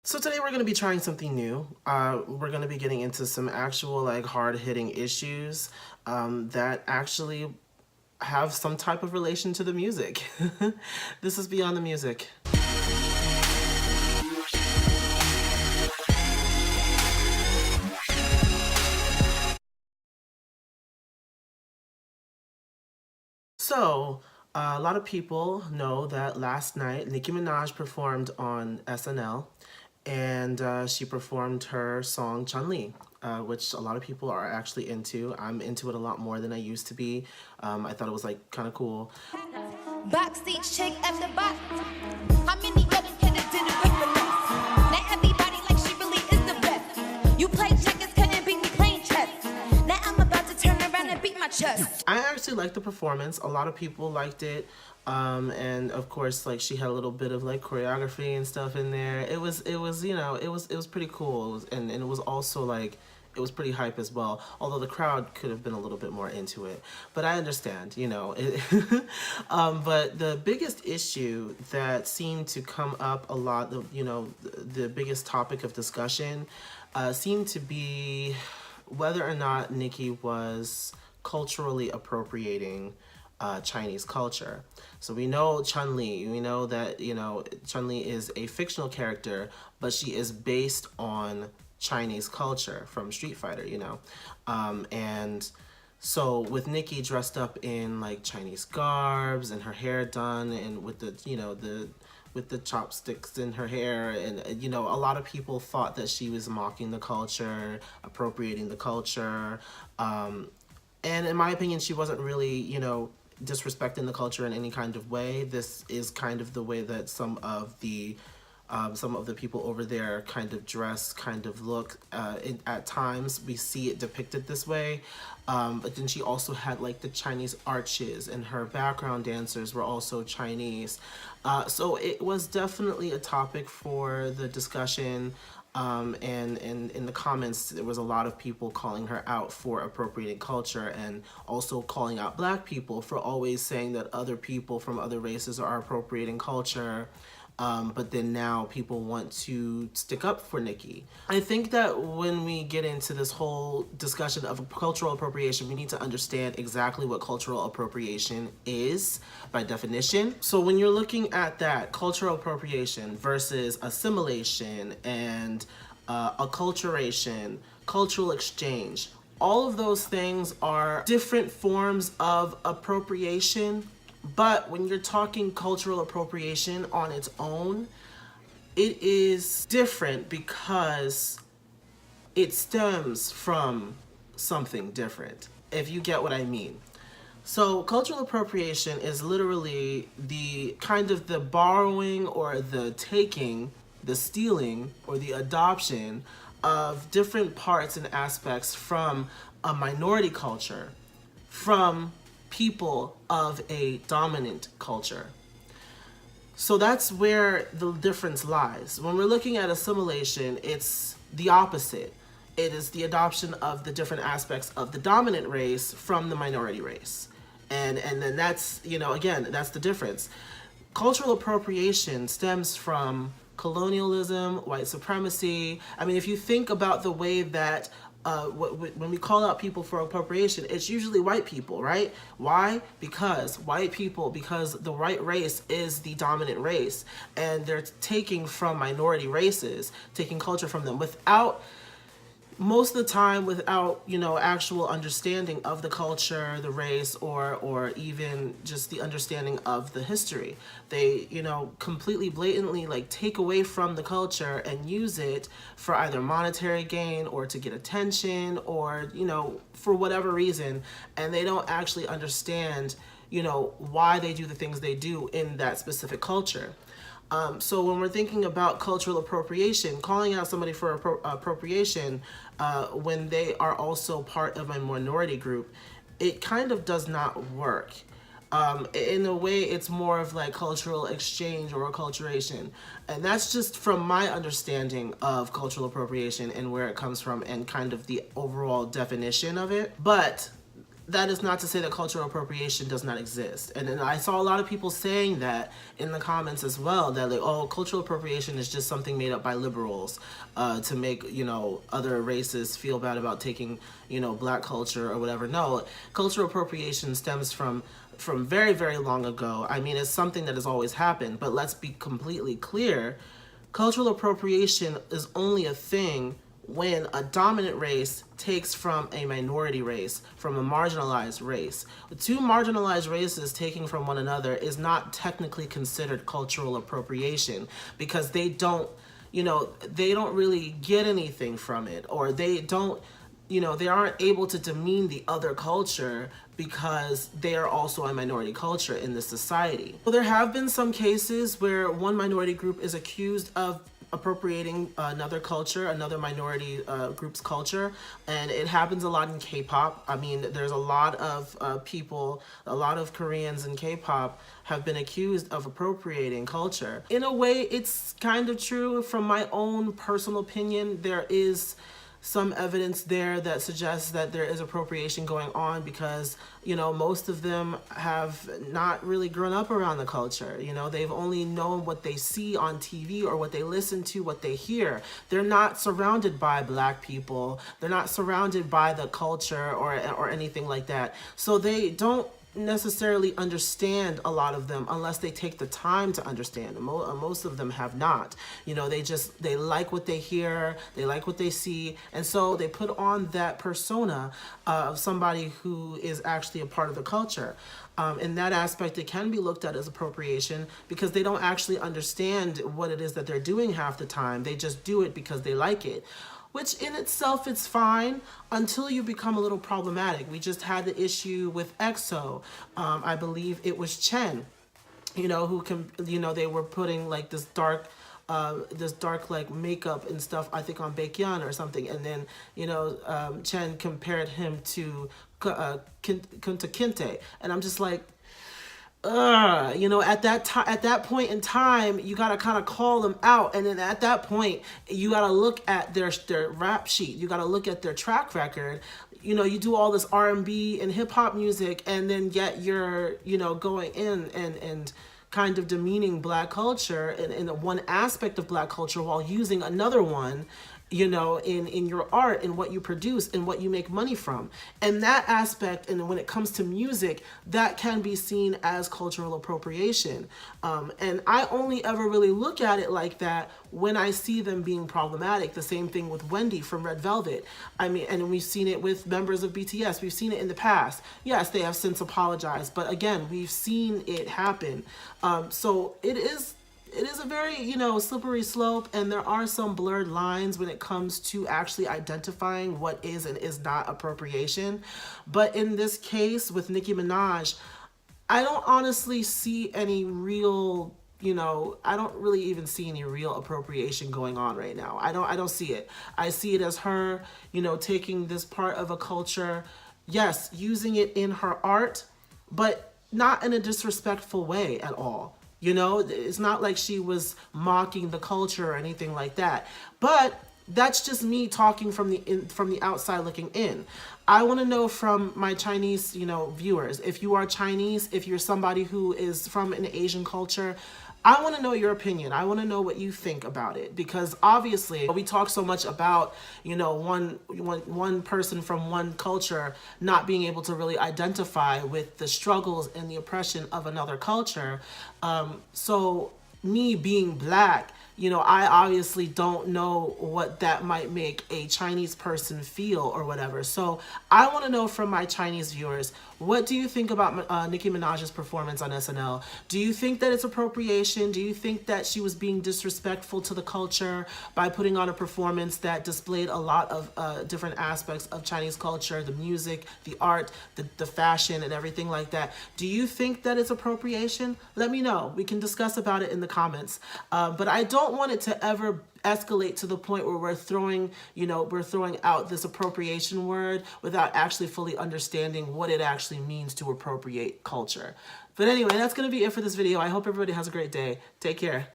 So today we're going to be trying something new. We're going to be getting into some actual like hard-hitting issues that actually have some type of relation to the music. This is Beyond the Music. So, a lot of people know that last night Nicki Minaj performed on SNL, and she performed her song Chun-Li, which a lot of people are actually into. I'm into it a lot more than I used to be. I thought it was like kind of cool. Backstage check after box. How many other candidates did it with the rest? Now everybody like she really is the best. You play checkers, couldn't beat me playing chess. Now I'm about to turn around and beat my chest. I actually liked the performance. A lot of people liked it. And of course, like she had a little bit of like choreography and stuff in there. It was pretty cool. And it was also like, it was pretty hype as well. Although the crowd could have been a little bit more into it, but I understand, but the biggest issue that seemed to come up a lot, the biggest topic of discussion, seemed to be whether or not Nicki was culturally appropriating Chinese culture. So we know Chun-Li, we know that, Chun-Li is a fictional character, but she is based on Chinese culture from Street Fighter, and so with Nicki dressed up in like Chinese garbs and her hair done and with the chopsticks in her hair, and a lot of people thought that she was mocking the culture, appropriating the culture, and in my opinion she wasn't really disrespecting the culture in any kind of way. This is kind of the way that some of the people over there kind of dress, kind of look. At times we see it depicted this way, but then she also had like the Chinese arches, and her background dancers were also Chinese. So it was definitely a topic for the discussion. And in the comments, there was a lot of people calling her out for appropriating culture, and also calling out Black people for always saying that other people from other races are appropriating culture. But then now people want to stick up for Nicki. I think that when we get into this whole discussion of cultural appropriation, we need to understand exactly what cultural appropriation is by definition. So when you're looking at that, cultural appropriation versus assimilation and acculturation, cultural exchange, all of those things are different forms of appropriation. But when you're talking cultural appropriation on its own, it is different because it stems from something different, if you get what I mean. So cultural appropriation is literally the kind of the borrowing or the taking, the stealing or the adoption of different parts and aspects from a minority culture, from people of a dominant culture. So that's where the difference lies. When we're looking at assimilation, it's the opposite. It is the adoption of the different aspects of the dominant race from the minority race. And then that's, again, that's the difference. Cultural appropriation stems from colonialism, white supremacy. I mean, if you think about the way that when we call out people for appropriation, it's usually white people, right? Why? Because the white race is the dominant race, and they're taking from minority races, taking culture from them most of the time without, actual understanding of the culture, the race, or even just the understanding of the history. They, completely blatantly like take away from the culture and use it for either monetary gain or to get attention or, for whatever reason. And they don't actually understand, why they do the things they do in that specific culture. So when we're thinking about cultural appropriation, calling out somebody for appropriation when they are also part of a minority group, it kind of does not work. In a way, it's more of like cultural exchange or acculturation. And that's just from my understanding of cultural appropriation and where it comes from and kind of the overall definition of it. But that is not to say that cultural appropriation does not exist. And I saw a lot of people saying that in the comments as well, that like, oh, cultural appropriation is just something made up by liberals to make, you know, other races feel bad about taking, you know, black culture or whatever. No, cultural appropriation stems from very, very long ago. I mean, it's something that has always happened, but let's be completely clear. Cultural appropriation is only a thing when a dominant race takes from a minority race, from a marginalized race. Two marginalized races taking from one another is not technically considered cultural appropriation, because they don't, you know, they don't really get anything from it, or they don't, you know, they aren't able to demean the other culture because they are also a minority culture in this society. Well, there have been some cases where one minority group is accused of appropriating another culture, another minority group's culture, and it happens a lot in K-pop. I mean, there's a lot of people, a lot of Koreans in K-pop have been accused of appropriating culture. In a way, it's kind of true. From my own personal opinion, there is some evidence there that suggests that there is appropriation going on, because, you know, most of them have not really grown up around the culture. You know, they've only known what they see on TV or what they listen to, what they hear. They're not surrounded by black people. They're not surrounded by the culture or anything like that. So they don't necessarily understand, a lot of them, unless they take the time to understand. Most of them have not. You know, they like what they hear, they like what they see, and so they put on that persona of somebody who is actually a part of the culture. In that aspect, it can be looked at as appropriation, because they don't actually understand what it is that they're doing half the time. They just do it because they like it, which in itself is fine until you become a little problematic. We just had the issue with EXO. I believe it was Chen, you know, who can, you know, they were putting like this dark like makeup and stuff, I think on Baekhyun or something, and then, you know, Chen compared him to Kunta Kinte, and I'm just like, you know, at that point in time, you gotta kind of call them out, and then at that point, you gotta look at their rap sheet. You gotta look at their track record. You know, you do all this R&B and hip hop music, and then yet you're, you know, going in and kind of demeaning black culture in one aspect of black culture while using another one, you know, in your art and what you produce and what you make money from. And that aspect, and when it comes to music, that can be seen as cultural appropriation. And I only ever really look at it like that when I see them being problematic. The same thing with Wendy from Red Velvet. I mean, and we've seen it with members of BTS. We've seen it in the past. Yes, they have since apologized, but again, we've seen it happen. So it is a very, you know, slippery slope, and there are some blurred lines when it comes to actually identifying what is and is not appropriation. But in this case with Nicki Minaj, I don't honestly see any real, you know, I don't really even see any real appropriation going on right now. I don't see it. I see it as her, you know, taking this part of a culture, yes, using it in her art, but not in a disrespectful way at all. You know, it's not like she was mocking the culture or anything like that. But that's just me talking from the outside looking in. I want to know from my Chinese, you know, viewers, if you are Chinese, if you're somebody who is from an Asian culture, I want to know your opinion. I want to know what you think about it, because obviously we talk so much about, you know, one person from one culture not being able to really identify with the struggles and the oppression of another culture. So me being black, you know, I obviously don't know what that might make a Chinese person feel or whatever. So I want to know from my Chinese viewers, what do you think about Nicki Minaj's performance on SNL? Do you think that it's appropriation? Do you think that she was being disrespectful to the culture by putting on a performance that displayed a lot of different aspects of Chinese culture, the music, the art, the fashion, and everything like that? Do you think that it's appropriation? Let me know. We can discuss about it in the comments. But I don't want it to ever escalate to the point where we're throwing out this appropriation word without actually fully understanding what it actually means to appropriate culture. But anyway, that's going to be it for this video. I hope everybody has a great day. Take care.